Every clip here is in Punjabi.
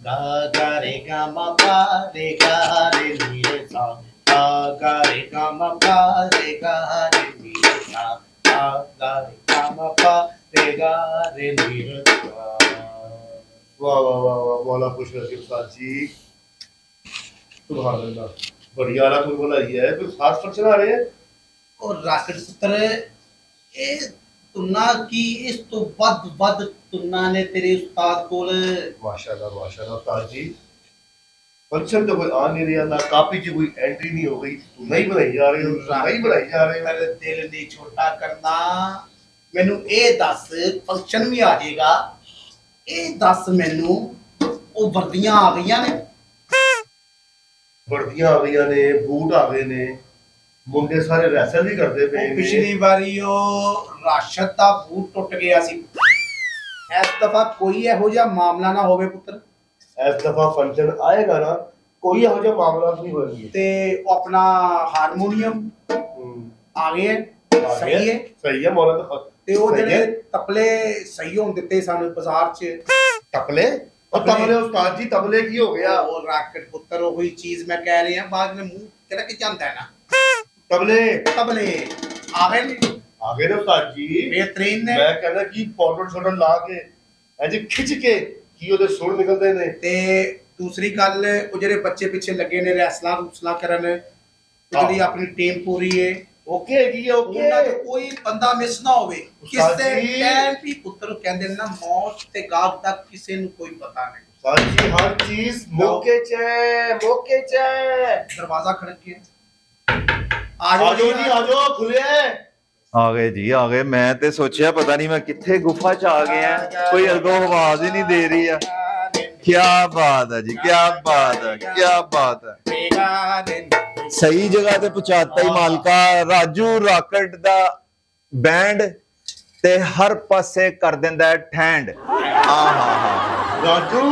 गा गा रे गा मा पा रे गा रे नी रे सा गा गा रे गा मा पा रे गा रे नी रे सा गा गा रे गा मा पा रे गा रे नी रे सा। वाह वाह वाह वाह, मौला खुश रखे उस्ताद जी। सुभान अल्लाह, बढ़िया ना कोई बोला है, कोई खास फंक्शन आ रहे हैं और राकेट पुत्र ये तुन्ना की इस तो बद तुन्ना ने तेरे उस्ताद कोल माशाल्लाह उस्ताद जी। फंक्शन तो कोई आ नहीं रहा, ना कापी की कोई एंट्री नहीं हो गई, नहीं बनाई जा रही, नहीं बनाई जा रही। मेरे दिल नहीं छोटा करना, मैनू ये दस फंक्शन भी आ जाएगा, ये दस मैनू वो वर्दियां आ गई ने, वर्दियां आ गई ने, बूट आ गए ने, मुंडे सारे रैसल भी करते पे। पिछली बारी ओ राशद दा बूट टुट गया सी, इस दफा कोई इहो जिहा मामला ना होवे पुत्र। इस दफा फंक्शन आएगा ना, कोई इहो जिहा मामला नहीं होएगा। ते अपना हारमोनियम आ गए, सही है मौला। तो ते ओ जेडे तबले सही होन दिते सन बाजार च। तबले तबले उस्ताद जी, तबले की हो गया? ओ राकेट पुत्र वही चीज मैं कह रही हूं, बाद में मुंह तेरा के जानता है ना। तबले तबले आ गए ने, आ गए ने उस्ताद जी, बेहतरीन ने। मैं कहना कि पाउडर शोडर ला के ऐसे खिंच के की ओदे सुर निकलदे ने। ते दूसरी गल ओ जेडे बच्चे पीछे लगे ने रैसला रूसला करन, जेडी अपनी टीम पूरी है ओके की ओके, उन्हां च कोई बंदा मिस ना होवे। किसते टाइम भी पुत्र कहंदे ना मौत ते गाब तक किसी नु कोई पता नहीं। उस्ताद जी हर चीज मौके च। दरवाजा खड़क के आजो जी, आजो खुले। आ गए जी, आ गए। मैं ते सोचा पता नहीं मैं किथे गुफा च आ गया, कोई अगो आवाज ही नहीं दे रही है। क्या बात है जी, क्या बात है, क्या बात है। सही जगह ते पहुंचाता ही मालका। राजू राकेट दा बैंड ते हर पासे कर देंदा है ठैंड। राजू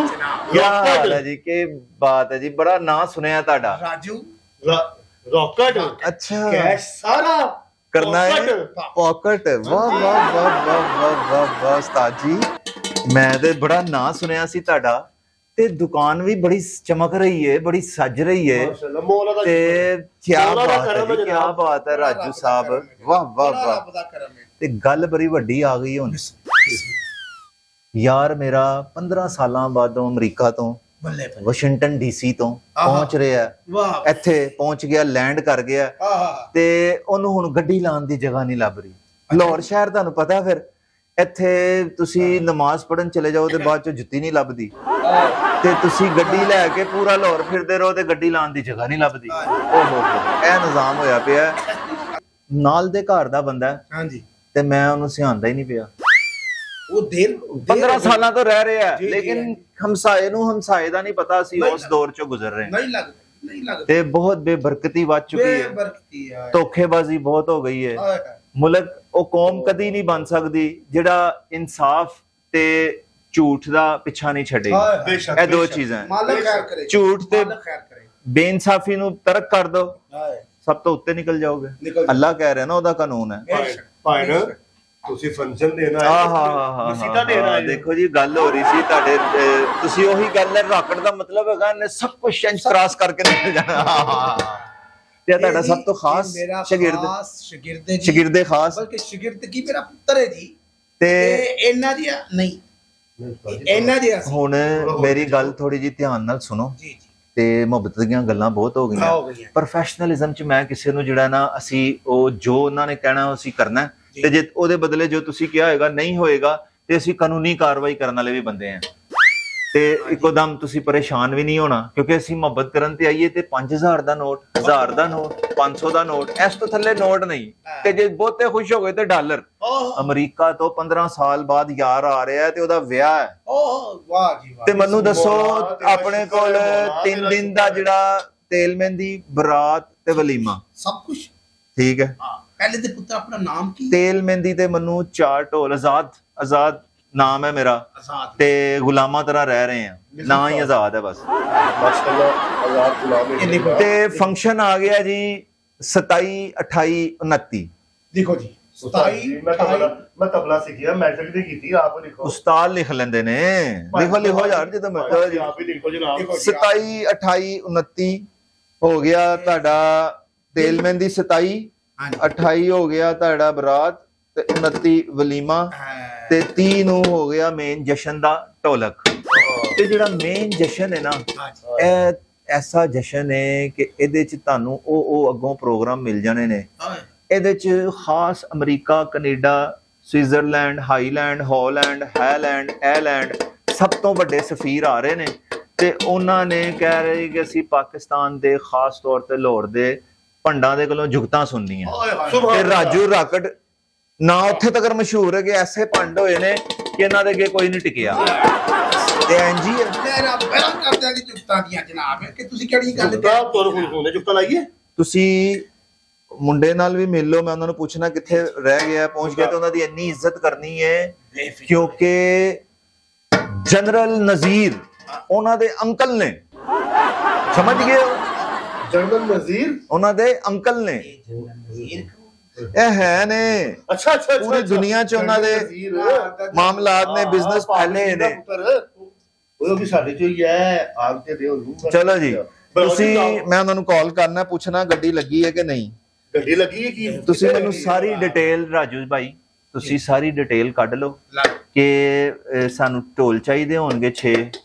क्या हाल है जी, के बात है जी, बड़ा ना सुनया ताड़ा। राजू रॉकेट। अच्छा कैश सारा करना है पॉकेट। वाह वाह वाह वाह वाह वाह वाह उस्ताद जी, मैं ते बड़ा ना सुनया सी ताड़ा। ते दुकान भी बड़ी चमक रही है, बड़ी सज रही है। ते क्या बात है जी, क्या बात है राजू साहब, वाह वाह वाह। ते गल बड़ी वड्डी आ गई हुण यार। मेरा 15 सालां बादों अमरीका तो वाशिंगटन डीसी तो पहुंच रहा है, ਇੱਥੇ पहुंच गया, लैंड कर गया ਤੇ ਉਹਨੂੰ ਹੁਣ ਗੱਡੀ ਲਾਉਣ ਦੀ ਜਗ੍ਹਾ ਨਹੀਂ ਲੱਭ ਰਹੀ। ਲਾਹੌਰ ਸ਼ਹਿਰ ਤੁਹਾਨੂੰ ਪਤਾ, ਫਿਰ ਇੱਥੇ ਤੁਸੀਂ ਨਮਾਜ਼ ਪੜਨ ਚਲੇ ਜਾਓ ਤੇ ਬਾਅਦ ਚ ਜੁੱਤੀ ਨਹੀਂ ਲੱਭਦੀ, ਤੇ ਤੁਸੀਂ ਗੱਡੀ ਲੈ ਕੇ ਪੂਰਾ ਲਾਹੌਰ ਫਿਰਦੇ ਰਹੋ ਤੇ ਗੱਡੀ ਲਾਉਣ ਦੀ ਜਗ੍ਹਾ ਨਹੀਂ ਲੱਭਦੀ। ਓਹੋ ਇਹ ਨਿਜ਼ਾਮ ਹੋਇਆ ਪਿਆ। ਨਾਲ ਦੇ ਘਰ ਦਾ ਬੰਦਾ ਹਾਂਜੀ, ਤੇ ਮੈਂ ਉਹਨੂੰ ਸਿਆਣਦਾ ਹੀ ਨਹੀਂ ਪਿਆ। वो 15 ਸਾਲਾਂ ਤੋਂ ਰਹਿ ਰਿਹਾ, ਲੇਕਿਨ ਹਮਸਾਏ ਨੂੰ ਹਮਸਾਏ ਦਾ ਨਹੀਂ ਪਤਾ ਅਸੀਂ ਉਸ ਦੌਰ ਚੋਂ ਗੁਜ਼ਰ ਰਹੇ ਹਾਂ। नहीं लगता ਤੇ ਬਹੁਤ ਬੇਬਰਕਤੀ ਵੱਜ ਚੁੱਕੀ ਹੈ, ਧੋਖੇਬਾਜ਼ੀ ਬਹੁਤ ਹੋ ਗਈ ਹੈ। ਮੁਲਕ ਉਹ ਕੌਮ ਕਦੀ ਨਹੀਂ ਬਣ ਸਕਦੀ ਜਿਹੜਾ ਇਨਸਾਫ ਤੇ ਝੂਠ ਦਾ ਪਿੱਛਾ ਨਹੀਂ ਛੱਡੇਗਾ। ਇਹ ਦੋ ਚੀਜ਼ਾਂ, ਝੂਠ ਤੇ ਬੇਇਨਸਾਫੀ ਨੂੰ ਤਰਕ ਕਰ ਦੋ, ਸਭ ਤੋਂ ਉੱਤੇ ਨਿਕਲ ਜਾਓਗੇ। ਅੱਲਾਹ ਕਹਿ ਰਿਹਾ ਨਾ, ਉਹਦਾ ਕਾਨੂੰਨ ਹੈ। ਤੁਸੀਂ ਫੰਕਸ਼ਨ ਦੇਣਾ ਹੈ, ਮਸੀਤਾ ਦੇਣਾ ਹੈ। ਦੇਖੋ ਜੀ ਗੱਲ ਹੋ ਰਹੀ ਸੀ ਤੁਹਾਡੇ, ਤੁਸੀਂ ਉਹੀ ਗੱਲ ਹੈ, ਰਾਕਟ ਦਾ ਮਤਲਬ ਹੈਗਾ ਨੇ ਸਭ ਕੁਝ ਚੇਂਜ ਕ੍ਰਾਸ ਕਰਕੇ ਨਿਕਲ ਜਾਣਾ। ਤੇ ਤੁਹਾਡਾ ਸਭ ਤੋਂ ਖਾਸ ਸ਼ਾਗਿਰਦ ਖਾਸ, ਬਲਕਿ ਸ਼ਾਗਿਰਦ ਕੀ ਮੇਰਾ ਪੁੱਤਰ ਹੈ ਜੀ। ਤੇ ਇਹਨਾਂ ਦੀ ਨਹੀਂ, ਇਹਨਾਂ ਦੀ ਹੁਣ ਮੇਰੀ ਗੱਲ ਥੋੜੀ ਜੀ ਧਿਆਨ ਨਾਲ ਸੁਣੋ ਜੀ। ਤੇ ਮੁਹੱਬਤ ਦੀਆਂ ਗੱਲਾਂ ਬਹੁਤ ਹੋ ਗਈਆਂ। ਪ੍ਰੋਫੈਸ਼ਨਲਿਜ਼ਮ ਚ ਮੈਂ ਕਿਸੇ ਨੂੰ ਜਿਹੜਾ ਨਾ, ਅਸੀਂ ਉਹ ਜੋ ਉਹਨਾਂ ਨੇ ਕਹਿਣਾ ਅਸੀਂ ਕਰਨਾ, ਤੇ ਜੇ ਉਹਦੇ ਬਦਲੇ ਜੋ ਤੁਸੀਂ ਕਿਹਾ ਹੋਏਗਾ ਨਹੀਂ ਹੋਏਗਾ ਤੇ ਅਸੀਂ ਕਾਨੂੰਨੀ ਕਾਰਵਾਈ ਕਰਨ ਵਾਲੇ ਵੀ ਬੰਦੇ ਆ। ਤੇ ਇੱਕੋਦਮ ਤੁਸੀਂ ਪਰੇਸ਼ਾਨ ਵੀ ਨਹੀਂ ਹੋਣਾ, ਕਿਉਂਕਿ ਅਸੀਂ ਮੁਹੱਬਤ ਕਰਨ ਤੇ ਆਈਏ ਤੇ 5000 ਦਾ ਨੋਟ, 1000 ਦਾ ਨੋਟ, 500 ਦਾ ਨੋਟ, ਇਸ ਤੋਂ ਥੱਲੇ ਨੋਟ ਨਹੀਂ। ਤੇ ਜੇ ਬਹੁਤੇ ਖੁਸ਼ ਹੋ ਗਏ ਤੇ ਡਾਲਰ। ਅਮਰੀਕਾ ਤੋਂ 15 ਸਾਲ ਬਾਅਦ ਯਾਰ ਆ ਰਿਹਾ ਤੇ ਉਹਦਾ ਵਿਆਹ ਹੈ। ਵਾਹ ਜੀ ਵਾਹ। ਤੇ ਮੈਨੂੰ ਦੱਸੋ ਆਪਣੇ ਕੋਲ 3 ਦਿਨ ਦਾ ਜਿਹੜਾ ਤੇਲ ਮਹਿੰਦੀ, ਬਰਾਤ ਤੇ ਵਲੀਮਾ, ਸਭ ਕੁਝ ਠੀਕ ਹੈ। ਪਹਿਲੇ ਤੇ ਪੁੱਤਰ ਆਪਣਾ ਨਾਮ ਕੀ? ਤੇਲ ਮਹਿੰਦੀ ਤੇ ਮੈਨੂੰ 4 ਢੋਲ। ਆਜ਼ਾਦ ਨਾਮ ਹੈ ਮੇਰਾ, ਤੇ ਗੁਲਾਮਾਂ ਤਰ੍ਹਾਂ ਰਹਿ ਰਹੇ ਆ, ਨਾ ਹੀ ਆਜ਼ਾਦ ਹੈ ਬਸ। ਮਾਸ਼ਾਅੱਲਾ ਆਜ਼ਾਦ ਗੁਲਾਮ ਹੈ। ਤੇ ਫੰਕਸ਼ਨ ਆ ਗਿਆ ਜੀ 27, 28, 29। ਦੇਖੋ ਜੀ ਮੈਂ ਤਬਲਾ ਸਿੱਖਿਆ ਮੈਟ੍ਰਿਕ ਦੀ ਕੀਤੀ ਆਪ ਲਿਖੋ ਉਸਤਾਦ ਲਿਖ ਲੈਂਦੇ ਨੇ ਲਿਖੋ ਯਾਰ ਜਦੋਂ ਮਰਜ਼ੀ ਜੀ ਆਪ ਹੀ ਲਿਖੋ ਜਨਾਬ 27 28 29 ਹੋ ਗਿਆ ਤੁਹਾਡਾ ਤੇਲ ਮਹਿੰਦੀ 27 28 ਹੋ ਗਿਆ ਤੁਹਾਡਾ ਬਰਾਤ ਤੇ 29 ਵਲੀਮਾ ਤੇ 30 ਨੂੰ ਹੋ ਗਿਆ ਮੇਨ ਜਸ਼ਨ ਦਾ ਢੋਲਕ ਤੇ ਜਿਹੜਾ ਮੇਨ ਜਸ਼ਨ ਹੈ ਨਾ ਇਹ ਐਸਾ ਜਸ਼ਨ ਹੈ ਕਿ ਇਹਦੇ ਚ ਤੁਹਾਨੂੰ ਉਹ ਅੱਗੋਂ ਪ੍ਰੋਗਰਾਮ ਮਿਲ ਜਾਣੇ ਨੇ ਇਹਦੇ ਚ ਖਾਸ America Canada Switzerland Highland Holland ਹੈਲੈਂਡ ਐਲੈਂਡ ਸਭ ਤੋਂ ਵੱਡੇ ਸਫੀਰ ਆ ਰਹੇ ਨੇ ਤੇ ਉਹਨਾਂ ਨੇ ਕਹਿ ਰਹੇ ਕਿ ਅਸੀਂ ਪਾਕਿਸਤਾਨ ਦੇ ਖਾਸ ਤੌਰ ਤੇ ਲਾਹੌਰ ਦੇ ਭੰਡਾਂ ਦੇ ਕੋਲੋਂ ਜੁਗਤਾਂ ਸੁਣਨੀਆਂ ਤੇ ਰਾਜੂ ਰਾਕਟ ਨਾ ਉੱਥੇ ਤੱਕ ਮਸ਼ਹੂਰ ਹੈ ਕਿ ਐਸੇ ਭੰਡ ਹੋਏ ਨੇ ਕਿ ਇਹਨਾਂ ਦੇ ਅੱਗੇ ਕੋਈ ਨਹੀਂ ਟਿਕਿਆ ਤੇ ਐਂਜੀ ਮੇਰਾ ਬੜਾ ਕਰਦਾ ਕਿ ਜੁਗਤਾਂ ਦੀਆਂ ਜਨਾਬ ਕਿ ਤੁਸੀਂ ਕਿਹੜੀ ਗੱਲ ਤੇ ਜੁਗਤਾਂ ਲਾਈਏ ਤੁਸੀਂ ਮੁੰਡੇ ਨਾਲ ਵੀ ਮਿਲ ਲਓ ਮੈਂ ਉਹਨਾਂ ਨੂੰ ਪੁੱਛਣਾ ਕਿੱਥੇ ਰਹਿ ਗਿਆ ਪਹੁੰਚ ਗਿਆ ਤੇ ਉਹਨਾਂ ਦੀ ਇੰਨੀ ਇੱਜ਼ਤ ਕਰਨੀ ਹੈ ਕਿਉਂਕਿ ਜਨਰਲ ਨਜ਼ੀਰ ਉਹਨਾਂ ਦੇ ਅੰਕਲ ਨੇ ਸਮਝ ਗਏ ਹੋ ਜਨਰਲ ਨਜ਼ੀਰ ਉਹਨਾਂ ਦੇ ਅੰਕਲ ਨੇ ਇਹ ਹੈ ਨੇ ਅੱਛਾ ਪੂਰੀ ਦੁਨੀਆ 'ਚ ਉਹਨਾਂ ਦੇ ਮਾਮਲਾਤ ਨੇ ਬਿਜ਼ਨਸ ਫੈਲੇ ਨੇ ਉਹ ਵੀ ਸਾਡੇ ਚੋਂ ਹੀ ਹੈ ਆਪ ਤੇ ਦਿਓ ਚਲੋ ਜੀ ਤੁਸੀਂ ਮੈਂ ਉਹਨਾਂ ਨੂੰ ਕਾਲ ਕਰਨਾ ਪੁੱਛਣਾ ਗੱਡੀ ਲੱਗੀ ਹੈ ਕਿ ਨਹੀਂ ਗੱਡੀ ਲੱਗੀ ਹੈ ਕੀ ਤੁਸੀਂ ਮੈਨੂੰ ਸਾਰੀ ਡਿਟੇਲ ਰਾਜੂ ਭਾਈ ਤੁਸੀਂ ਸਾਰੀ ਡਿਟੇਲ ਕੱਢ ਲਓ ਕਿ ਸਾਨੂੰ ਢੋਲ ਚਾਹੀਦੇ ਹੋਣਗੇ 6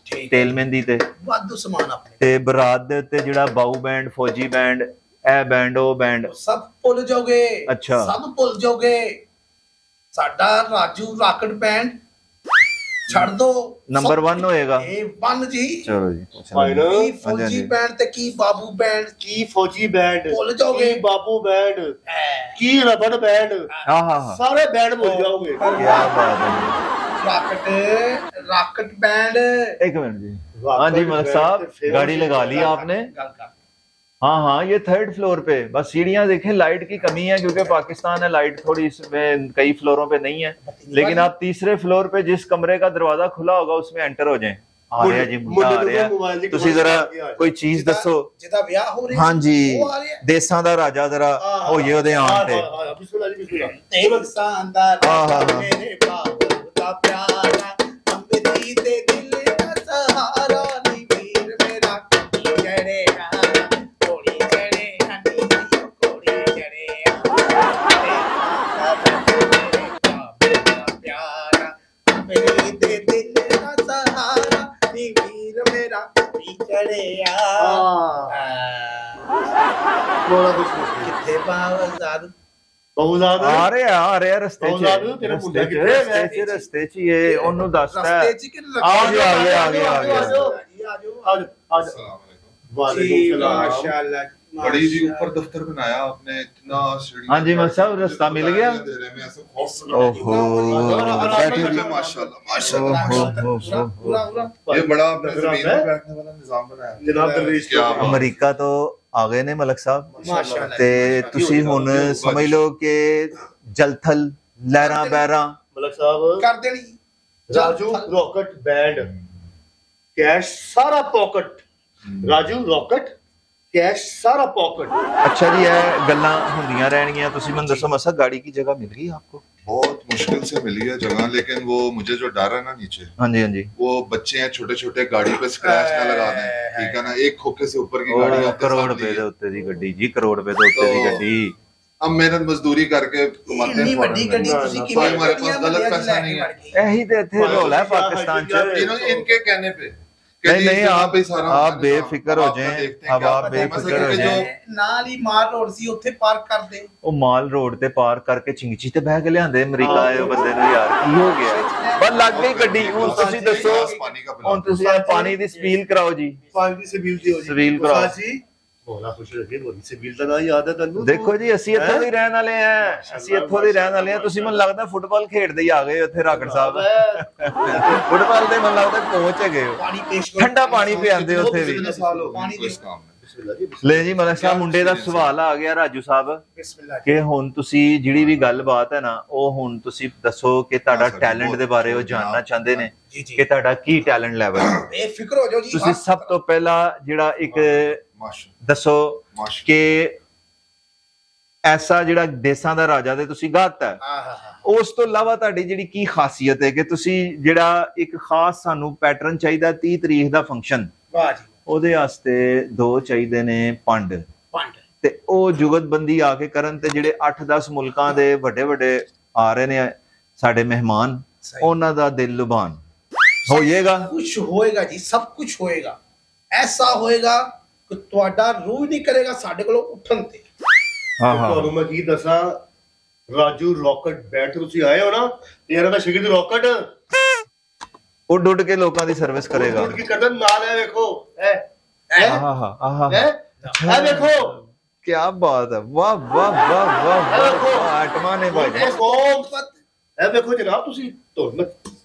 ਤੇਲ ਮਹਿੰਦੀ ਤੇ ਵਾਧੂ ਸਮਾਨ ਆਪਣੇ ਤੇ ਬਰਾਤ ਦੇ ਉੱਤੇ ਜਿਹੜਾ ਬਾਊ ਬੈਂਡ ਫੌਜੀ ਬੈਂਡ ਇਹ ਬੈਂਡ ਉਹ ਬੈਂਡ ਸਭ ਭੁੱਲ ਜਾਓਗੇ ਅੱਛਾ ਸਭ ਭੁੱਲ ਜਾਓਗੇ ਸਾਡਾ ਰਾਜੂ ਰਾਕਟ ਬੈਂਡ ਛੱਡ ਦੋ ਨੰਬਰ 1 ਹੋਏਗਾ ਇਹ 1 ਜੀ ਚਲੋ ਜੀ ਕੀ ਫੌਜੀ ਬੈਂਡ ਤੇ ਕੀ ਬਾਬੂ ਬੈਂਡ ਕੀ ਫੌਜੀ ਬੈਂਡ ਭੁੱਲ ਜਾਓਗੇ ਕੀ ਬਾਬੂ ਬੈਂਡ ਕੀ ਰਬੜ ਬੈਂਡ ਹਾਂ ਸਾਰੇ ਬੈਂਡ ਭੁੱਲ ਜਾਓਗੇ ਕੀ ਬਾਤ ਹੈ ਰਾਕਟ ਬੈਂਡ एक मिनट जी हाँ जी मलिक साहब गाड़ी लगा ली आपने हाँ हाँ ये 3rd फ्लोर पे बस सीढ़ियां देखें लाइट की कमी है क्योंकि पाकिस्तान है लाइट थोड़ी इसमें कई फ्लोरों पे नहीं है लेकिन आप 3रे फ्लोर पे जिस कमरे का दरवाजा खुला होगा उसमें एंटर हो जाएं आ रहा जी मुंडा आ रहा तुसी जरा कोई चीज दसो ਜਿਹਦਾ ਵਿਆਹ ਹੋ ਰਿਹਾ हाँ जी देसां दा राजा जरा होइए ओदे आन ते ਪਾਕਿਸਤਾਨ ਦਾ ਮੇਰੇ ਬਾਬੂ ਦਾ ਪਿਆਰਾ ਅੰਬਰੀ ਤੇ ਦਿਲ ਦਾ ਸਹਾਰਾ ਨੀ ਵੀਰ ਮੇਰਾ ਜੜੇ ਕੋੜੀ ਜੜੇ ਹਨੀ ਕੋੜੀ ਜੜੇ ਪਿਆਰਾ ਅੰਬਰੀ ਤੇ ਦਿਲ ਦਾ ਸਹਾਰਾ ਨੀ ਵੀਰ ਮੇਰਾ ਜੜਿਆ ਬੋਲਾ ਕੁਛ ਕਿੱਥੇ ਬਾਜ਼ਾਰ ਬਹੁਜ਼ਾਦ ਆ ਰਿਹਾ ਰਸਤੇ ਬਹੁਜ਼ਾਦ ਤੇਰਾ ਮੁੰਡਾ ਕਿੱਥੇ ਰਸਤੇ 'ਚ ਇਹ ਉਹਨੂੰ ਦੱਸਦਾ ਹੈ ਰਸਤੇ 'ਚ ਕਿ ਆ ਗਿਆ ਆ ਜਾਓ ਵਾਲੇकुम सलाम माशाल्लाह बड़ी जी ऊपर दफ्तर बनाया आपने इतना हाँ जी मलिक साहब रास्ता मिल गया ओहो माशाल्लाह ये बड़ा आपने जमीन पे बैठने वाला निजाम बनाया जनाब दरवेश क्या ਅਮਰੀਕਾ ਤੋਂ ਆ ਗਏ ਨੇ ਮਲਿਕ ਸਾਹਿਬ ਮਾਸ਼ਾਅੱਲਾ ਤੇ ਤੁਸੀਂ ਹੁਣ ਸਮਝ ਲਓ ਕਿ ਜਲਥਲ ਲਹਿਰਾਂ ਬਹਿਰਾਂ ਮਲਕ ਸਾਹਿਬ ਕਰ ਦੇਣੀ ਰਾਜੂ ਰੌਕਟ ਬੈਂਡ ਕੈਸ਼ ਸਾਰਾ ਪਾਕਟ ਰਾਜੂ ਰੌਕਟ ਕੈਸ਼ ਸਾਰਾ ਪਾਕਟ ਅੱਛਾ ਜੀ ਇਹ ਗੱਲਾਂ ਹੁੰਦੀਆਂ ਰਹਿਣਗੀਆਂ ਤੁਸੀਂ ਮੈਨੂੰ ਦੱਸੋ ਮਸਾ गाड़ी की जगह मिल गई आपको बहुत मुश्किल से मिली है जगह लेकिन वो मुझे जो डर है ना नीचे हाँ जी वो बच्चे हैं छोटे छोटे गाड़ी पे स्क्रैच ना लगा दें ठीक है ना एक खोखे से ऊपर की गाड़ी आपके करोड़ सामने रुपए है। ਦੇ ਉੱਤੇ ਦੀ ਗੱਡੀ ਜੀ ਕਰੋੜ ਰੁਪਏ ਦੇ ਉੱਤੇ ਦੀ ਗੱਡੀ हम मेहनत मजदूरी करके कमाते ਇੰਨੀ हैं ਵੱਡੀ foreign ਗੱਡੀ में। ਤੁਸੀਂ कोई ਕਿਵੇਂ हमारे पास गलत पैसा नहीं है ਇਹੀ ਤੇ ਇੱਥੇ ਰੋਲਾ ਹੈ ਪਾਕਿस्तान ਚ इन्होंने इनके कहने पे नहीं आप बेफिक्र हो जाएं अब आप बेफिक्र हो जाएं ਨਾਲ ਹੀ ਮਾਰ ਰੋਡ ਸੀ ਉੱਥੇ ਪਾਰਕ ਕਰਦੇ ਉਹ ਮਾਲ ਰੋਡ ਤੇ ਪਾਰ ਕਰਕੇ ਚਿੰਗਚੀ ਤੇ ਬਹਿ ਕੇ ਲਿਆਂਦੇ ਅਮਰੀਕਾ ਆਏ ਬੰਦੇ ਨੂੰ ਯਾਰ ਕੀ ਹੋ ਗਿਆ ਬਸ ਲੱਗ ਗਈ ਗੱਡੀ ਹੁਣ ਤੁਸੀਂ ਦੱਸੋ ਹੁਣ ਤੁਸੀਂ ਇਹ ਪਾਣੀ ਦੀ ਸਪੀਲ ਕਰਾਓ ਜੀ ਪਾਣੀ ਦੀ ਸਬੀਲ ਦੀ ਹੋ ਜੀ ਸਬੀਲ ਕਰਾਓ ਜੀ ਮੌਲਾ ਖੁਸ਼ ਰੱਖੇ ਹੋਣੀ ਸਬੀਲ ਦਾ ਨਾ ਯਾਦ ਹੈ ਤੁਹਾਨੂੰ ਦੇਖੋ ਜੀ ਅਸੀਂ ਇੱਥੋਂ ਦੇ ਰਹਿਣ ਵਾਲੇ ਆ ਅਸੀਂ ਇੱਥੋਂ ਦੇ ਰਹਿਣ ਵਾਲੇ ਆ ਤੁਸੀਂ ਮੈਨੂੰ ਲੱਗਦਾ ਫੁੱਟਬਾਲ ਖੇਡਦੇ ਹੀ ਆ ਗਏ ਉੱਥੇ ਰਾਕੜ ਸਾਹਿਬ ਫੁੱਟਬਾਲ ਦੇ ਮੈਨੂੰ ਲੱਗਦਾ ਪਹੁੰਚ ਗਏ ਹੋ ਪਾਣੀ ਪੇਸ਼ ਕਰੋ ਠੰਡਾ ਪਾਣੀ ਪਿਆਉਂਦੇ ਉੱਥੇ ਵੀ ਪਾਣੀ इस काम में ਲੈ ਜੀ ਮਲਕ ਸਾਹਿਬ ਮੁੰਡੇ ਦਾ ਸਵਾਲ ਆ ਗਿਆ ਰਾਜੂ ਸਾਹਿਬ ਬਿਸਮਿਲ੍ਲਾ ਕਿ ਹੁਣ ਤੁਸੀਂ ਜਿਹੜੀ ਵੀ ਗੱਲਬਾਤ ਹੈ ਨਾ ਉਹ ਹੁਣ ਤੁਸੀਂ ਦੱਸੋ ਕਿ ਤੁਹਾਡਾ ਟੈਲੈਂਟ ਦੇ ਬਾਰੇ ਉਹ ਜਾਣਨਾ ਚਾਹੁੰਦੇ ਨੇ ਜੀ ਜੀ ਕਿ ਤੁਹਾਡਾ ਕੀ ਟੈਲੈਂਟ ਲੈਵਲ ਹੈ ਬੇਫਿਕਰ ਹੋ ਜਾਓ ਜੀ ਤੁਸੀਂ ਸਭ ਤੋਂ ਪਹਿਲਾਂ ਜਿਹੜਾ ਇੱਕ माशा ਦੱਸੋ माशा ਕਿ ਐਸਾ ਜਿਹੜਾ ਦੇਸਾਂ ਦਾ ਰਾਜਾ ਤੇ ਤੁਸੀਂ ਗਾਤਾ। ਉਸ ਤੋਂ ਇਲਾਵਾ ਤੁਹਾਡੀ ਜਿਹੜੀ ਕੀ ਖਾਸੀਅਤ ਹੈ ਕਿ ਤੁਸੀਂ ਜਿਹੜਾ ਇੱਕ ਖਾਸ ਸਾਨੂੰ ਪੈਟਰਨ ਚਾਹੀਦਾ 30 ਤਰੀਕ ਦਾ ਫੰਕਸ਼ਨ, ਵਾਹ ਜੀ, ਉਹਦੇ ਵਾਸਤੇ 2 ਚਾਹੀਦੇ ਨੇ ਪੰਡ, ਤੇ ਉਹ ਜੁਗਤਬੰਦੀ ਆ ਕੇ ਕਰਨ, ਤੇ ਜਿਹੜੇ 8-10 ਮੁਲਕਾਂ ਦੇ ਵੱਡੇ ਵੱਡੇ ਆ ਰਹੇ ਨੇ ਸਾਡੇ ਮਹਿਮਾਨ, ਉਹਨਾਂ ਦਾ ਦਿਲ ਲੁਭਾਨ ਹੋ ਜਾਏਗਾ। ਕੁਝ ਹੋਏਗਾ ਜੀ, ਸਭ ਕੁਝ ਹੋਏਗਾ, ਐਸਾ ਹੋਏਗਾ ਕਿ ਤੁਹਾਡਾ ਰੂਹ ਨਹੀਂ ਕਰੇਗਾ ਸਾਡੇ ਕੋਲੋਂ ਉੱਠਣ ਤੇ। ਤੁਹਾਨੂੰ ਮੈਂ ਕੀ ਦੱਸਾਂ, ਰਾਜੂ ਰੌਕਟ ਬੈਠ ਤੁਸੀਂ ਆਏ ਹੋ ਨਾ, ਯਾਰ ਦਾ ਸ਼ਗਿਰਦ ਰੌਕਟ ਉੱਡ ਉੱਡ ਕੇ ਲੋਕਾਂ ਦੀ ਸਰਵਿਸ ਕਰੇਗਾ। ਉੱਡ ਕੀ ਕਰਦਾ ਨਾਲ ਹੈ, ਵੇਖੋ ਇਹ ਵੇਖੋ ਕੀ ਬਾਤ ਹੈ, ਵਾਹ ਵਾਹ ਵਾਹ ਵਾਹ ਵਾਹ, ਆਟਮਾ ਨੇ ਭਾਈ ਇਹ ਵੇਖੋ ਜਨਾਬ, ਤੁਸੀਂ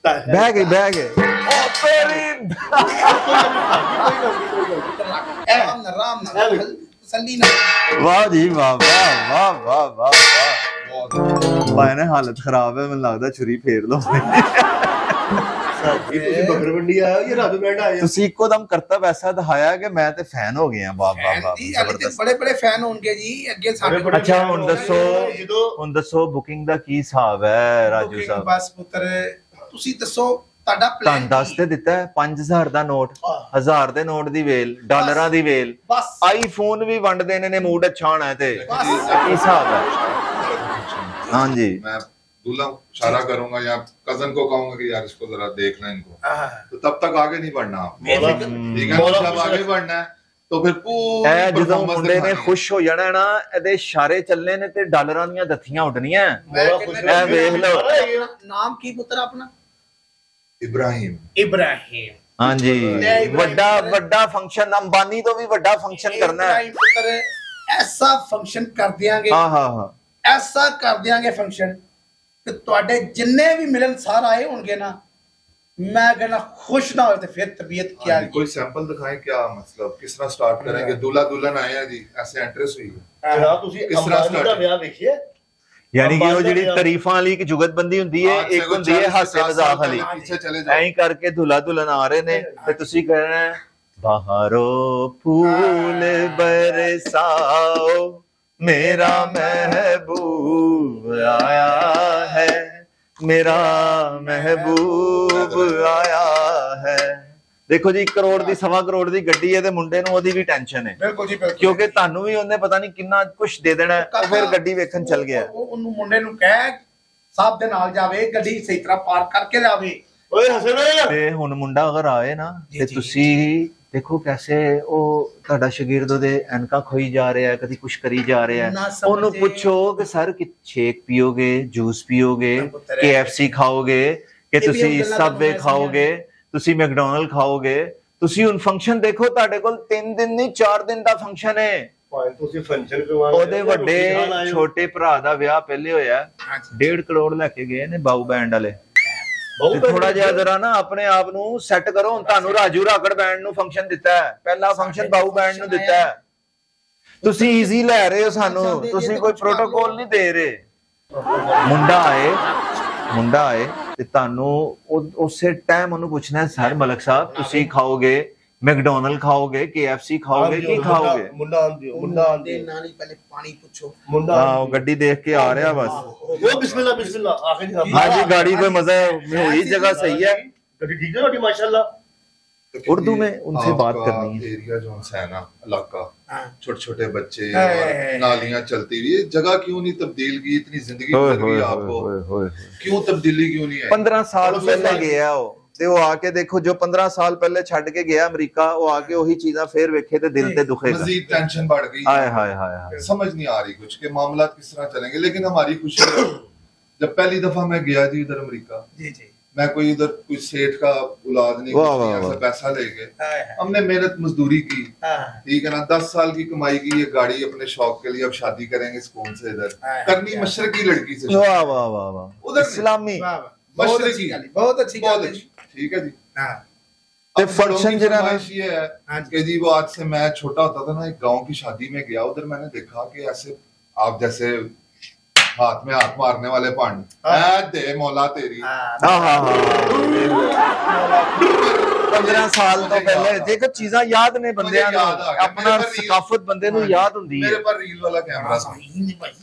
ਬਹਿ ਗਏ ਬਹਿ ਗਏ। ਵਾਹ ਜੀ ਵਾਹ ਵਾਹ ਵਾਹ ਵਾਹ ਵਾਹ ਵਾਹ, ਭਾਈ ਨੇ ਹਾਲਤ ਖਰਾਬ ਹੈ, ਮੈਨੂੰ ਲੱਗਦਾ ਛੁਰੀ ਫੇਰ ਲਓ। ਤੁਸੀਂ ਇੱਕੋ ਦਮ ਕਰਤਬ ਐਸਾ ਦਿਖਾਇਆ ਕਿ ਮੈਂ ਤੇ ਫੈਨ ਹੋ ਗਿਆ। ਵਾਹ ਵਾਹ ਵਾਹ, ਬੜੇ ਬੜੇ ਫੈਨ ਹੋਣਗੇ ਜੀ ਅੱਗੇ ਸਾਡੇ। ਅੱਛਾ ਹੁਣ ਦੱਸੋ ਬੁਕਿੰਗ ਦਾ ਕੀ ਹਿਸਾਬ ਹੈ ਰਾਜੂ ਸਾਹਿਬ? ਬਸ ਪੁੱਤਰ ਤੁਸੀਂ ਦੱਸੋ ਤੁਹਾਡਾ ਪਲਾਨ। ਤੁਹਾਨੂੰ ਦੱਸ ਤੇ ਦਿੱਤਾ 5000 ਦਾ ਨੋਟ, 1000 ਦੇ ਨੋਟ ਦੀ ਵੇਲ, ਡਾਲਰਾਂ ਦੀ ਵੇਲ, ਆਈਫੋਨ ਵੀ ਵੰਡ ਦੇਣੇ ਨੇ, ਮੂਡ ਅੱਛਾ ਹੋਣਾ ਹੈ ਤੇ ਕੀ ਹਿਸਾਬ है? हाँ जी, मैं दूल्हा इशारा करूंगा या कजन को कहूंगा कि यार इसको जरा देखना इनको, तो तब तक आगे नहीं बढ़ना आप, ठीक है? जब आगे बढ़ना है तो फिर पूरी ਜਦੋਂ ਮੁੰਡੇ ਨੇ ਖੁਸ਼ ਹੋ ਜਾਣਾ ਨਾ, ਇਹਦੇ ਇਸ਼ਾਰੇ ਚੱਲਨੇ ਨੇ ਤੇ ਡਾਲਰਾਂ ਦੀਆਂ ਦੱਥੀਆਂ ਉੱਡਣੀਆਂ। ਇਹ ਵੇਖ ਲਓ। ਨਾਮ ਕੀ ਪੁੱਤਰ ਆਪਣਾ? इब्राहिम। इब्राहिम, हाँ जी, ਵੱਡਾ ਵੱਡਾ ਫੰਕਸ਼ਨ, ਅੰਬਾਨੀ ਤੋਂ ਵੀ ਵੱਡਾ ਫੰਕਸ਼ਨ ਕਰਨਾ ਹੈ ਪੁੱਤਰ। ਐਸਾ ਫੰਕਸ਼ਨ ਕਰ ਦਿਆਂਗੇ, ਹਾਂ ਹਾਂ ਹਾਂ, ਐਸਾ ਕਰ ਦਿਆਂਗੇ ਫੰਕਸ਼ਨ ਕਿ ਤੁਹਾਡੇ ਜਿੰਨੇ ਵੀ ਮਿਲਣਸਾਰ ਆਏ ਹੋਣਗੇ ਨਾ, मैं कहना खुश ना हो तो फिर तबीयत क्या है? कोई सैंपल दिखाएं, क्या मतलब किस तरह स्टार्ट करेंगे? दूल्हा दुल्हन आए हैं जी, ऐसे एंट्रेंस हुई है जनाब, ਤੁਸੀਂ ਅੰਬਾਨੀ ਦਾ ਵਿਆਹ ਵੇਖਿਏ, ਯਾਨੀ ਕਿ ਉਹ ਜਿਹੜੀ ਤਾਰੀਫਾਂ ਵਾਲੀ ਇੱਕ ਜੁਗਤਬੰਦੀ ਹੁੰਦੀ ਹੈ, ਇੱਕ ਹੁੰਦੀ ਹੈ ਹਾਸੇ ਮਜ਼ਾਕ ਵਾਲੀ। ਐਂ ਕਰਕੇ ਦੁल्हा दुल्हन ਆ ਰਹੇ ਨੇ ਤੇ ਤੁਸੀਂ ਕਹਿਣਾ ਬਾਹਰੋਂ ਫੂਲ ਬਰਸਾਓ, ਮੇਰਾ ਮਹਿਬੂਬ ਆਇਆ ਹੈ, मेरा महबूब आया है। देखो जी, 1 करोड़ ਦੀ 1.25 करोड़ ਦੀ ਗੱਡੀ ਹੈ ਤੇ ਮੁੰਡੇ ਨੂੰ ਉਹਦੀ ਵੀ ਟੈਨਸ਼ਨ ਹੈ। ਬਿਲਕੁਲ ਜੀ, ਬਿਲਕੁਲ, ਕਿਉਂਕਿ ਤੁਹਾਨੂੰ ਵੀ ਉਹਨੇ ਪਤਾ ਨਹੀਂ ਕਿੰਨਾ ਕੁਝ ਦੇ ਦੇਣਾ, ਉਹ ਫਿਰ ਗੱਡੀ ਵੇਖਣ ਚੱਲ ਗਿਆ। ਉਹਨੂੰ ਮੁੰਡੇ ਨੂੰ ਕਹਿ ਸਾਹਿਬ ਦੇ ਨਾਲ ਜਾਵੇ, ਗੱਡੀ ਸਹੀ ਤਰ੍ਹਾਂ ਪਾਰਕ ਕਰਕੇ ਲਾਵੇ। ਓਏ ਹਸਨ, ਤੇ ਹੁਣ ਮੁੰਡਾ ਅਗਰ ਆਏ ਨਾ ਤੇ ਤੁਸੀਂ ਦੇਖੋ ਕੈਸੇ ਉਹ ਤੁਹਾਡਾ ਸ਼ਾਗਿਰਦ ਉਹਦੇ ਐਨਕਾਂ ਖੋਈ ਜਾ ਰਿਹਾ, ਕਦੀ ਕੁਛ ਕਰੀ ਜਾ ਰਿਹਾ। ਉਹਨੂੰ ਪੁੱਛੋ ਕਿ ਸਰ ਕਿ ਸ਼ੇਕ ਪੀਓਗੇ, ਜੂਸ ਪੀਓਗੇ, KFC ਖਾਓਗੇ, ਕਿ ਤੁਸੀਂ ਸਬਵੇ ਖਾਓਗੇ, ਤੁਸੀਂ ਮੈਕਡੋਨਲਡ ਖਾਓਗੇ? ਤੁਸੀਂ ਹੁਣ ਫੰਕਸ਼ਨ ਦੇਖੋ, ਤੁਹਾਡੇ ਕੋਲ 3 ਦਿਨ ਨਹੀਂ 4 ਦਿਨ ਦਾ ਫੰਕਸ਼ਨ ਹੈ। ਤੁਸੀਂ ਫੰਕਸ਼ਨ ਕਰਵਾਉਣਾ, ਉਹਦੇ ਵੱਡੇ ਛੋਟੇ ਭਰਾ ਦਾ ਵਿਆਹ ਪਹਿਲੇ ਹੋਇਆ, 1.5 ਕਰੋੜ ਲੈ ਕੇ ਗਏ ਨੇ ਬਾਊ ਬੈਂਡ ਵਾਲੇ। ਥੋੜਾ ਜਿਹਾ ਜਰਾ ਨਾ ਆਪਣੇ ਆਪ ਨੂੰ ਸੈੱਟ ਕਰੋ। ਹੁਣ ਤੁਹਾਨੂੰ ਰਾਜੂ ਰਾਕੜ ਬੈਂਡ ਨੂੰ ਫੰਕਸ਼ਨ ਦਿੱਤਾ ਹੈ, ਪਹਿਲਾ ਫੰਕਸ਼ਨ ਬਾਊ ਬੈਂਡ ਨੂੰ ਦਿੱਤਾ ਹੈ। ਤੁਸੀਂ ਈਜ਼ੀ ਲੈ ਰਹੇ ਹੋ ਸਾਨੂੰ, ਤੁਸੀਂ ਕੋਈ ਪ੍ਰੋਟੋਕੋਲ ਨਹੀਂ ਦੇ ਰਹੇ। ਮੁੰਡਾ ਆਏ ਤੇ ਤੁਹਾਨੂੰ ਉਸੇ ਟਾਈਮ ਉਹਨੂੰ ਪੁੱਛਣਾ, ਸਰ ਮਲਕ ਸਾਹਿਬ ਤੁਸੀਂ ਖਾਓਗੇ मैकडॉनल्ड खाओगे, KFC खाओगे, की खाओगे? मुंडा आंदी नानी पहले पानी पूछो। मुंडा हां, गड्डी देख के आ रहा बस। वो बिस्मिल्लाह बिस्मिल्लाह आखिर हां जी, गाड़ी कोई मजा हुई, जगह सही है, गड्डी ठीक है रोटी माशाल्लाह। उर्दू में उनसे बात करनी है। एरिया जो है ना इलाका, छोटे छोटे बच्चे और नालियां चलती हुई, जगह क्यों नहीं तब्दील की? इतनी जिंदगी गुजर गई आपको, क्यों तब्दीली क्यों नहीं आई? 15 साल पहले गया वो ਤੇ ਉਹ ਆ ਕੇ ਦੇਖੋ, ਜੋ 15 ਸਾਲ ਪਹਿਲੇ ਛੱਡ ਕੇ ਗਿਆ ਅਮਰੀਕਾ, ਉਹ ਆ ਕੇ ਉਹੀ ਚੀਜ਼ਾਂ ਫੇਰ ਵੇਖੇ ਤੇ ਦਿਲ ਤੇ ਦੁਖੇਗਾ। मजीद टेंशन बढ़ गई। हाय हाय हाय, समझ नहीं आ रही कुछ के मामला किस तरह चलेंगे। लेकिन हमारी खुशी है, जब पहली दफा मैं गया जी उधर अमेरिका, मैं कोई उधर कोई सेठ का औलाद नहीं, ऐसा पैसा ले गए, हमने मेहनत मजदूरी की, ठीक है ना, 10 साल की कमाई की ये गाड़ी अपने शौक के लिए, अब शादी करेंगे सुकून से इधर करनी, मशरकी लड़की से। वाह वाह वाह वाह, उधर इस्लामी मशरकी, बहुत अच्छी बात है, ठीक है जी। ते फंक्शन जरा ये है कि जी वो आज से मैं छोटा होता था ना, एक गांव की शादी में गया, उधर मैंने देखा कि ऐसे आप जैसे हाथ में हाथ मारने वाले पांड, दे मौला तेरी, 15 ਸਾਲ ਤੋਂ ਪਹਿਲੇ ਦੇਖੋ ਚੀਜ਼ਾਂ ਯਾਦ ਨੇ ਬੰਦਿਆਂ ਨੂੰ, ਆਪਣਾ ਸਕਾਫਤ ਬੰਦੇ ਨੂੰ ਯਾਦ ਹੁੰਦੀ है। मेरे पास रील वाला कैमरा था।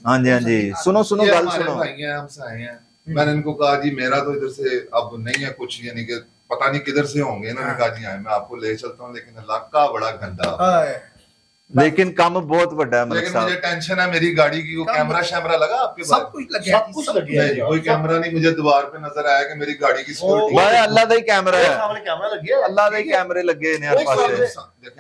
हाँ जी, हाँ जी, सुनो सुनो गल सुनो। भाई हैं, हम साए हैं। मैंने इनको कहा जी मेरा तो इधर से अब नहीं है कुछ, यानी कि पता नहीं किधर से होंगे। इन्होंने कहा जी मैं आपको ले चलता हूँ, लेकिन इलाका बड़ा गंदा, लेकिन काम बहुत बड़ा है। लेकिन मुझे टेंशन है मेरी गाड़ी की, वो कैमरा शैमरा लगा आपके सब कुछ लगे, सब कुछ लगे। कोई कैमरा नहीं, मुझे दीवार पे नजर आया कि मेरी गाड़ी की सिक्योरिटी भाई अल्लाह दा ही कैमरा है, सामने कैमरा लगे, अल्लाह दे कैमरे लगे ने हर पासे,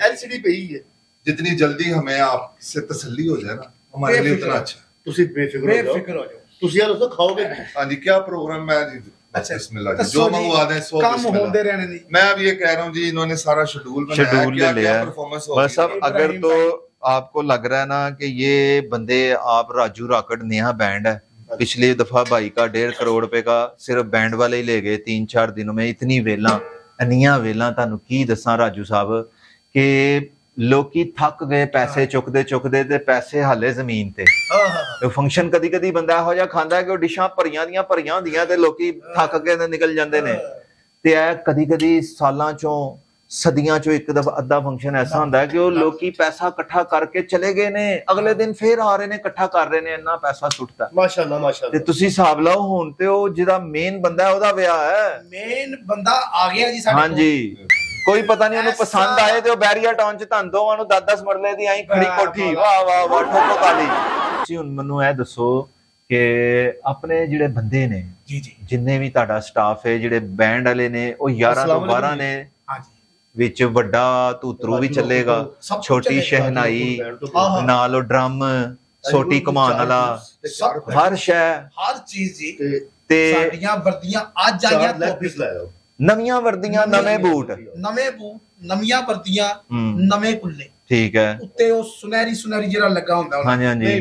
एलसीडी पे ही है। जितनी जल्दी हमें आपसे तसल्ली हो जाए ना हमारे लिए उतना अच्छा। ਤੁਸੀਂ ਬੇਫਿਕਰ ਹੋ ਜਾਓ, ਤੁਸੀਂ ਯਾਰ ਉਸ ਖਾਓਗੇ। हाँ जी, क्या प्रोग्राम है जी? अच्छा, बिस्मिल्लाह जी, जो मंगवा दें सो काम होते रहने दी। मैं अब ये कह रहा हूँ जी, इन्होंने सारा शेड्यूल बनाया, शेड्यूल ले लिया है परफॉर्मेंस बस। अब अगर तो आपको लग रहा है ना कि ये बंदे आप राजू राकड़ नेहा बैंड है, पिछली दफा भाई का 1.5 करोड़ रुपए का सिर्फ बैंड वाले ही ले गए 3-4 दिनों में। इतनी वेला इनिया वेला तानू की दसा राजू साहब कि लोकी थक गए पैसे चुकदे चुकदे ते पैसे हाले जमीन ते। फंक्शन कदी कदी बंदा ਇਹੋ ਜਿਹਾ ਖਾਂਦਾ ਕਿ ਉਹ ਡਿਸ਼ਾਂ ਭਰੀਆਂ ਦੀਆਂ ਭਰੀਆਂ ਹੁੰਦੀਆਂ ਤੇ ਲੋਕੀ ਥੱਕ ਕੇ ਨਿਕਲ ਜਾਂਦੇ ਨੇ। ਤੇ ਇਹ ਕਦੀ ਕਦੀ ਸਾਲਾਂ ਚੋਂ ਸਦੀਆਂ ਚੋਂ ਇੱਕ ਦਫਾ ਅੱਧਾ ਫੰਕਸ਼ਨ ਐਸਾ ਹੁੰਦਾ ਕਿ ਉਹ ਲੋਕੀ ਪੈਸਾ ਇਕੱਠਾ ਕਰਕੇ ਚਲੇ ਗਏ ਨੇ, ਅਗਲੇ ਦਿਨ ਫੇਰ ਆ ਰਹੇ ਨੇ ਇਕੱਠਾ ਕਰ ਰਹੇ ਨੇ, ਇੰਨਾ ਪੈਸਾ ਸੁੱਟਦਾ। ਮਾਸ਼ਾਅੱਲਾ ਮਾਸ਼ਾਅੱਲਾ। ਤੇ ਤੁਸੀਂ ਹਿਸਾਬ ਲਾਓ ਹੁਣ ਤੇ ਉਹ ਜਿਹੜਾ ਮੇਨ ਬੰਦਾ ਉਹਦਾ ਵਿਆਹ ਹੈ, ਮੇਨ ਬੰਦਾ ਆ ਗਿਆ ਜੀ ਸਾਡੇ ਕੋਲ। ਹਾਂਜੀ, ਕੋਈ ਪਤਾ ਨਹੀਂ ਉਹਨੂੰ ਪਸੰਦ ਆਏ ਤੇ ਉਹ ਬੈਰੀਆ ਟਾਊਨ ਚ ਤੁਹਾਨੂੰ ਦੋਵਾਂ ਨੂੰ 10-10 ਮਰਲੇ ਦੀ ਆਈ ਖੜੀ ਕੋਠੀ, ਵਾਹ ਵਾਹ ਵਾਹ ਠੋਕੋ ਕਾਲੀ। ਤੁਸੀਂ ਹੁਣ ਮੈਨੂੰ ਇਹ ਦੱਸੋ ਕਿ ਆਪਣੇ ਜਿਹੜੇ ਬੰਦੇ ਨੇ ਜੀ ਜੀ, ਜਿੰਨੇ ਵੀ ਤੁਹਾਡਾ ਸਟਾਫ ਹੈ, ਜਿਹੜੇ ਬੈਂਡ ਵਾਲੇ ਨੇ, ਉਹ 11 ਤੋਂ 12 ਨੇ, ਵਿੱਚ ਵੱਡਾ ਧੂਤਰੂ ਵੀ ਚੱਲੇਗਾ, ਛੋਟੀ ਸ਼ਹਿਨਾਈ ਨਾਲ, ਉਹ ਡਰਮ, ਸੋਟੀ ਕਮਾਨ ਵਾਲਾ, ਹਰ ਸ਼ੈ ਹਰ ਚੀਜ਼ ਜੀ। ਤੇ ਸਾਡੀਆਂ ਵਰਦੀਆਂ ਅੱਜ ਆਈਆਂ, ਨਵੀਆਂ ਵਰਦੀਆਂ, ਨਵੇਂ ਬੂਟ, ਨਵੀਆਂ ਵਰਦੀਆਂ, ਨਵੇਂ ਕੁੱਲੇ, ठीक है, ਉੱਤੇ ਉਹ ਸੁਨਹਿਰੀ ਸੁਨਹਿਰੀ ਜਿਹੜਾ ਲੱਗਾ ਹੁੰਦਾ। हाँ जी, हाँ जी, नहीं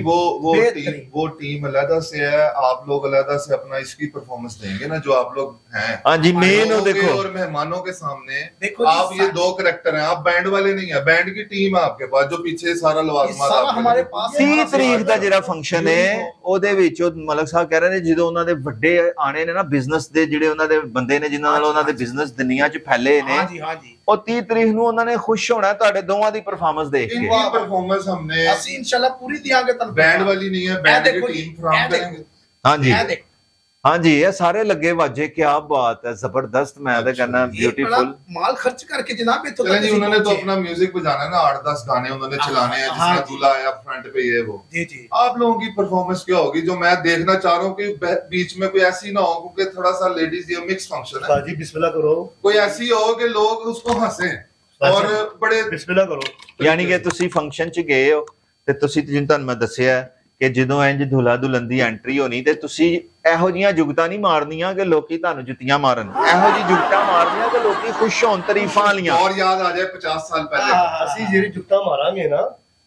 वो टीम अलग से है, आप लोग अलग से अपना इसकी परफॉर्मेंस देंगे ना, जो आप लोग हैं। हाँ जी, मेन देखो, और मेहमानों के सामने देखो आप ये 2 करैक्टर हैं, आप बैंड वाले नहीं है, बैंड की टीम है आपके पास, जो पीछे सारा लवाजमा हमारे पास। 30 ਤਰੀਕ ਦਾ ਜਿਹੜਾ ਫੰਕਸ਼ਨ ਹੈ ਉਹਦੇ ਵਿੱਚ ਉਹ ਮਲਕ ਸਾਹਿਬ ਕਹਿ ਰਹੇ ਨੇ ਜਦੋਂ ਉਹਨਾਂ ਦੇ ਵੱਡੇ ਆਣੇ ਨੇ ਨਾ ਬਿਜ਼ਨਸ ਦੇ, ਜਿਹੜੇ ਉਹਨਾਂ ਦੇ ਬੰਦੇ ਨੇ ਜਿਨ੍ਹਾਂ ਨਾਲ ਉਹਨਾਂ ਦੇ ਬਿਜ਼ਨਸ ਦੁਨੀਆ 'ਚ ਫੈਲੇ ਨੇ, ਹਾਂਜੀ ਹਾਂਜੀ, ਉਹ 30 ਤਰੀਕ ਨੂੰ ਉਹਨਾਂ ਨੇ ਖੁਸ਼ ਹੋਣਾ ਤੁਹਾਡੇ ਦੋਵਾਂ ਦੀ ਪਰਫਾਰਮੈਂਸ ਦੇਖ ਕੇ। इनकी परफॉर्मेंस हमने ਅਸੀਂ ਇਨਸ਼ਾਅੱਲਾ ਪੂਰੀ ਦਿਆਂਗੇ ਤੁਹਾਨੂੰ। बैंड वाली नहीं है, बैंड की टीम फराहम करेंगे। हाँ जी, ਇਹ ਦੇਖੋ, हाँ जी, ये सारे लगे वाजे, क्या बात है, जबरदस्त। मैं तो कहना ब्यूटीफुल माल खर्च करके जनाब इत्थों तक जी। उन्होंने तो अपना म्यूजिक बजाना है ना, 8-10 गाने उन्होंने चलाने हैं, जिसमें दूल्हा आया फ्रंट पे ये वो। जी जी, आप लोगों की परफॉर्मेंस क्या होगी? जो मैं देखना चाह रहा हूँ कि बीच में कोई ऐसी ना हो, क्योंकि थोड़ा सा लेडीज ये मिक्स फंक्शन है। जी बिस्मिल्लाह करो, कोई ऐसी हो कि लोग उसको हंसे और बड़े बिस्मिल्लाह करो। यानी कि ਤੁਸੀਂ ਫੰਕਸ਼ਨ 'ਚ ਗਏ ਹੋ ਤੇ ਤੁਸੀਂ ਜਿਵੇਂ ਤੁਹਾਨੂੰ ਮੈਂ ਦੱਸਿਆ ਕਿ ਜਦੋਂ ਇੰਜ ਦੁल्हा ਦੁਲਹਨ ਦੀ ਐਂਟਰੀ ਹੋਣੀ ਤੇ ਤੁਸੀਂ ਇਹੋ ਜੀਆਂ ਜੁਗਤਾਂ ਨਹੀਂ ਮਾਰਨੀਆਂ ਕਿ ਲੋਕੀ ਤੁਹਾਨੂੰ ਜੁੱਤੀਆਂ ਮਾਰਨ, ਇਹੋ ਜੀ ਜੁਗਤਾਂ ਮਾਰਨੀਆਂ ਕਿ ਲੋਕੀ ਖੁਸ਼ ਹੋਣ, ਤਾਰੀਫਾਂ ਵਾਲੀਆਂ। और याद आ जाए 50 साल पहले ਅਸੀਂ ਜਿਹੜੀ ਜੁੱਤਾ ਮਾਰਾਂਗੇ ਨਾ,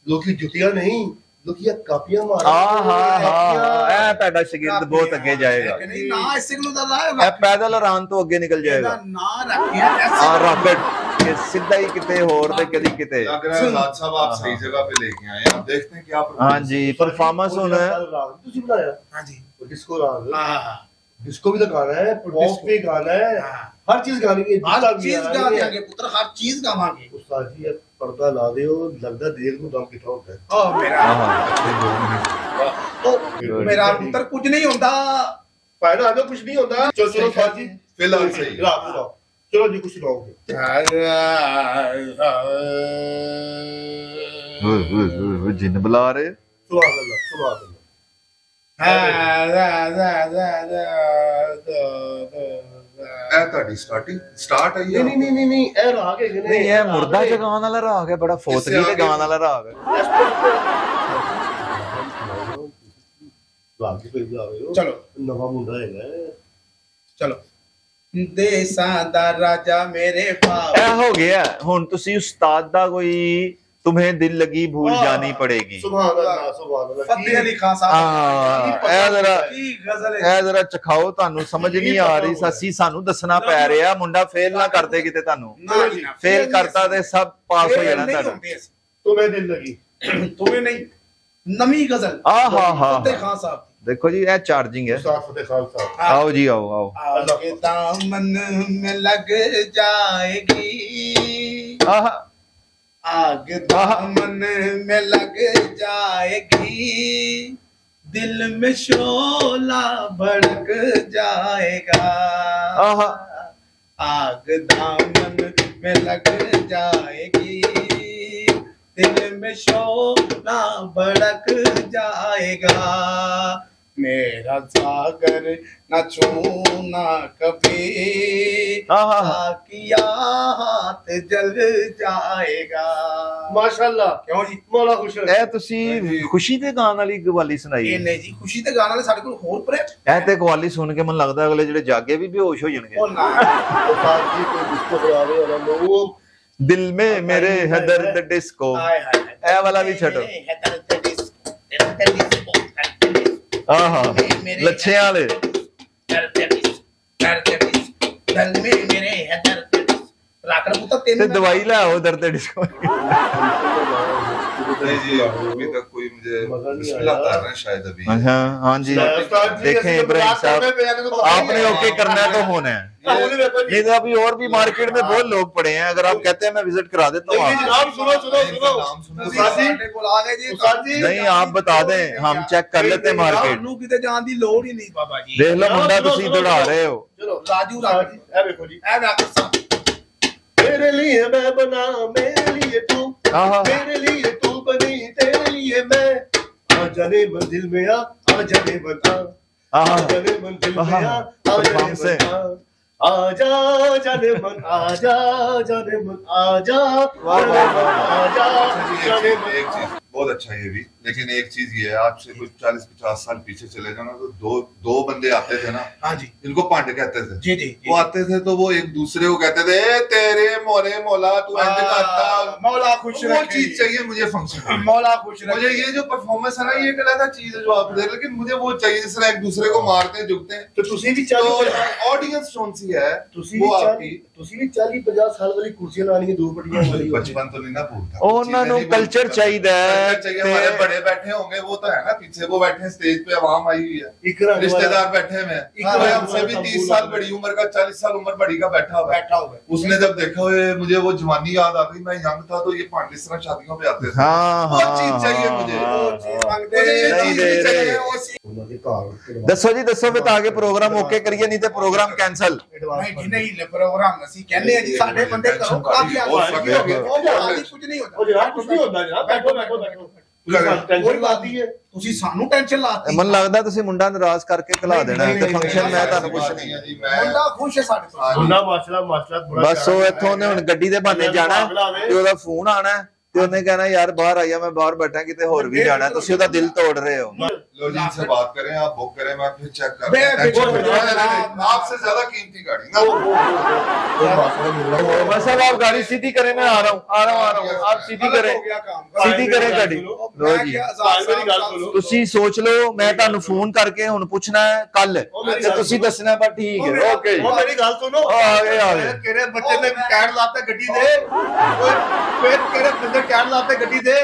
ਲੋਕੀ ਜੁੱਤੀਆਂ ਨਹੀਂ, ਲੋਕੀ ਕਾਪੀਆਂ ਹਾਂ ਮਾਰਾਂਗੇ। ਹਾਂ ਹਾਂ, ਇਹ ਤੁਹਾਡਾ ਸ਼ਾਗਿਰਦ ਬਹੁਤ ਅੱਗੇ ਜਾਏਗਾ, ਨਹੀਂ ਨਾ ਇਸੇ ਕੋਲ ਦਾ ਇਹ ਪੈਦਲ ਆਰਾਮ ਤੋਂ ਅੱਗੇ ਨਿਕਲ ਜਾਏਗਾ। ਨਾ ਰੱਖਿਆ ਹਾਂ, ਰਾਕਟ ਕਿ ਸਿੱਧਾ ਹੀ ਕਿਤੇ ਹੋਰ ਤੇ ਕਦੀ ਕਿਤੇ। लग रहा है लाद साहब आप सही जगह पे लेके आए हैं, आप देखते हैं क्या हाँ जी, परफॉर्मेंस होना है। ਤੁਸੀਂ ਬਣਾਇਆ? हाँ जी, डिस्को राग, हाँ, डिस्को भी तो गाना है, पॉप भी गाना है, हर चीज गानी है, हर चीज गा देंगे पुत्र, हर चीज गावांगे। उस्ताद जी ये पर्दा ला दे, लगदा देख को दम कितना होता है। ओ मेरा तो मेरा पुत्र कुछ नहीं होता, फायदा आगे कुछ नहीं होता। चलो चलो उस्ताद जी फिलहाल सही राग सुनाओ, चलो जी कुछ सुनाओगे। जिन बुला रहे, सुभान अल्लाह सुभान अल्लाह। ਇਹ ਤੁਹਾਡੀ ਸਟਾਰਟ ਆਈ ਹੈ। नहीं नहीं नहीं नहीं ए राग है नहीं ये मुर्दा जगान वाला राग है, बड़ा फोतली ते गान वाला राग है। राग पे जा रहे हो, चलो नवा मुंडा है, चलो देसां दा राजा मेरे बाप। ਇਹ ਹੋ ਗਿਆ ਹੁਣ ਤੁਸੀਂ ਉਸਤਾਦ ਦਾ ਕੋਈ तुम्हें दिल लगी भूल जानी पड़ेगी। सुभान अल्लाह सुभान अल्लाह। फतेह अली खान साहब ਇਹ ਜ਼ਰਾ ਚਖਾਓ, ਤੁਹਾਨੂੰ ਸਮਝ ਨਹੀਂ ਆ ਰਹੀ ਸਾਸੀ, ਸਾਨੂੰ ਦੱਸਣਾ ਪੈ ਰਿਹਾ, ਮੁੰਡਾ ਫੇਲ ਨਾ ਕਰਦੇ ਕਿਤੇ, ਤੁਹਾਨੂੰ ਫੇਲ ਕਰਤਾ ਤੇ ਸਭ ਪਾਸ ਹੋ ਜਾਣਾ ਤੁਹਾਡਾ। तुम्हें दिल लगी, तुम्हें नहीं, नवी गजल हाँ हाँ फतेह खान साहब देखो जी ये चार्जिंग है। उस्ताद फतेह खान साहब, आओ जी आओ आओ। आपके दामन में लग जाएगी आहा आग, दामन में लग जाएगी, दिल में शोला भड़क जाएगा। आहा आग दामन में लग जाएगी, दिल में शोला भड़क जाएगा। मेरा सागर न छूना कभी, किया हाथ जल जाएगा। माशाअल्लाह, क्यों जी? मौला खुश रखे। ਇਹ ਤੁਸੀਂ ਖੁਸ਼ੀ ਦੇ ਗਾਣ ਵਾਲੀ ਕਵਾਲੀ ਸੁਣਾਈ ਇਹ ਹੈ। ਨਹੀਂ ਜੀ, ਖੁਸ਼ੀ ਦੇ ਗਾਣਾ ਸਾਡੇ ਕੋਲ ਹੋਰ ਪ੍ਰੇ ਇਹ ਤੇ ਕਵਾਲੀ ਸੁਣ ਕੇ ਮਨ ਲੱਗਦਾ ਅਗਲੇ ਜਿਹੜੇ ਜਾਗੇ ਵੀ ਬੇਹੋਸ਼ ਹੋ ਜਾਣਗੇ। ਉਹ ਨਾ उस्ताद जी कोई डिस्को करावे और वो ਦਿਲ ਮੇ ਮੇਰੇ ਹੈ ਦਰਦ ਡਿਸਕੋ। ਹਾਏ ਹਾਏ ਇਹ ਵਾਲਾ ਵੀ ਛੱਡੋ। ਆਹਾ ਲੱਛਿਆਂ ਵਾਲੇ। ਤੇ ਦਵਾਈ ਲੈ ਆਓ ਦਰਦ ਡਿਸਕੋ। नहीं जी, अभी तक कोई मुझे मुश्किल आता है शायद अभी। हाँ हाँ जी देखें इब्राहिम साहब, आपने ओके करना है तो होना है, नहीं तो अभी और भी मार्केट में बहुत लोग पड़े हैं। अगर आप कहते हैं मैं विजिट करा देता हूँ नाम सुनो सुनो सुनो उस्ताद जी नहीं आप बता दें, हम चेक कर लेते हैं मार्केट। किते जान दी लोड़ ही नहीं बाबा जी। देख लो मुंडा तुसी दौड़ा रहे हो। चलो राजू राजू ए देखो जी, ए राजू मेरे लिए मैं बना, मेरे लिए तू, मेरे लिए तू बनी, तेरे लिए मैं। आ जाने मंजिल में आ जाने बता, आ जाने मंजिल में आ जाने बता, आजा जाने मन, आजा जाने मन, आजा आजा जाने मन। एक चीज बहुत अच्छा ये भी, लेकिन एक चीज ये है, आज से कुछ 40-50 साल पीछे चले जाओ ना, तो दो बंदे आते थे ना, हाँ जी, इनको पांडे कहते थे जी जी, वो आते थे तो वो एक दूसरे को कहते थे ए तेरे मोरे मौला तू ऐसे करता, मौला खुश वो रखे। चीज चाहिए मुझे फंक्शन में। मौला खुश रखे। मुझे ये जो परफॉर्मेंस है ना, ये एक अलग चीज है जो आप दे, लेकिन मुझे वो चाहिए जिस तरह एक दूसरे को मारते हैं झुकते हैं। तो तुसी भी तो 40 ऑडियंस कौन सी है तुसी वो भी आपकी 40-50 साल वाली कुर्सियां लानी, दो पट्टियां वाली। बचपन तो नहीं ना भूलता, ਉਹਨਾਂ ਨੂੰ ਕਲਚਰ ਚਾਹੀਦਾ ਹੈ चाहिए। हमारे बड़े बैठे होंगे वो तो है ना, पीछे वो बैठे हैं स्टेज पे, आवाम आई हुई है, रिश्तेदार बैठे हुए हैं, हमसे भी 30 साल बड़ी उम्र का, 40 साल उम्र बड़ी का बैठा हुआ है। उसने जब देखा हुए मुझे वो जवानी याद आ गई, मैं यंग था तो ये पांडे इस तरह शादियों पे आते थे। हाँ वो हाँ चीज चाहिए मुझे, वो चीज मांगते हैं, ये चीज भी चाहिए, वो चीज। ਉਹਨਾਂ ਦੇ ਘਰ दसो जी दसो फिर आगे प्रोग्राम ओके करिए, नहीं तो प्रोग्राम कैंसल। नहीं जी नहीं, ले प्रोग्राम ਅਸੀਂ ਕਹਿੰਦੇ ਆ ਜੀ ਸਾਡੇ ਬੰਦੇ ਘਰੋਂ ਕਾਫੀ ਆ ਗਏ ਉਹ ਕੁਝ ਨਹੀਂ ਹੁੰਦਾ। ਉਹ ਜਨਾਬ ਕੁਝ ਨਹੀਂ ਹੁੰਦਾ ਜਨਾਬ, ਬੈਠੋ ਬੈਠੋ ਬੈਠੋ। ਕੋਈ ਲਾਤੀ ਹੈ, ਤੁਸੀਂ ਸਾਨੂੰ ਟੈਨਸ਼ਨ ਲਾਤੀ। ਮਨ ਲੱਗਦਾ ਤੁਸੀਂ ਮੁੰਡਾ ਨਾਰਾਜ਼ ਕਰਕੇ ਖਿਲਾ ਦੇਣਾ ਤੇ ਫੰਕਸ਼ਨ ਮੈਂ ਤੁਹਾਨੂੰ कुछ ਪੁੱਛਣੀ नहीं ਹੈ। है जी, मैं ਮੁੰਡਾ ਖੁਸ਼ ਹੈ ਸਾਡੇ ਤੋਂ। ਉਹਨਾਂ ਮਾਸ਼ਾਅੱਲਾ ਮਾਸ਼ਾਅੱਲਾ ਬੜਾ ਬਸ ਉਹ ਇੱਥੋਂ ਉਹਨੇ ਹੁਣ ਗੱਡੀ ਦੇ ਬਹਾਨੇ ਜਾਣਾ ਹੈ ਤੇ ਉਹਦਾ ਫੋਨ ਆਣਾ ਹੈ ਤੇ ਉਹਨੇ ਕਹਿਣਾ ਯਾਰ ਬਾਹਰ ਆਇਆ, ਮੈਂ ਬਾਹਰ ਬੈਠਾ ਕਿਤੇ ਹੋਰ ਵੀ ਜਾਣਾ, ਤੁਸੀਂ ਉਹਦਾ ਦਿਲ ਤੋੜ ਰਹੇ ਹੋ। लो जी इनसे बात करें, आप बुक करें, मैं फिर चेक कर आपसे ज्यादा कीमती गाड़ी ना। बस अब आप गाड़ी सीधी करें, मैं आ रहा हूँ आप सीधी करें, सीधी करें गाड़ी। लो जी ਤੁਸੀਂ ਸੋਚ ਲਓ, ਮੈਂ ਤੁਹਾਨੂੰ ਫੋਨ ਕਰਕੇ ਹੁਣ ਪੁੱਛਣਾ ਹੈ ਕੱਲ ਤੇ ਤੁਸੀਂ ਦੱਸਣਾ ਪਰ ਠੀਕ ਹੈ ਓਕੇ। ਉਹ ਮੇਰੀ ਗੱਲ ਸੁਣੋ, ਆ ਗਏ ਕਿਹੜੇ ਬੱਚੇ ਨੇ ਟਾਇਰ ਲਾਤੇ ਗੱਡੀ ਦੇ, ਓਏ ਫੇਰ ਕਿਹੜੇ ਬੰਦੇ ਟਾਇਰ ਲਾਤੇ ਗੱਡੀ ਦੇ।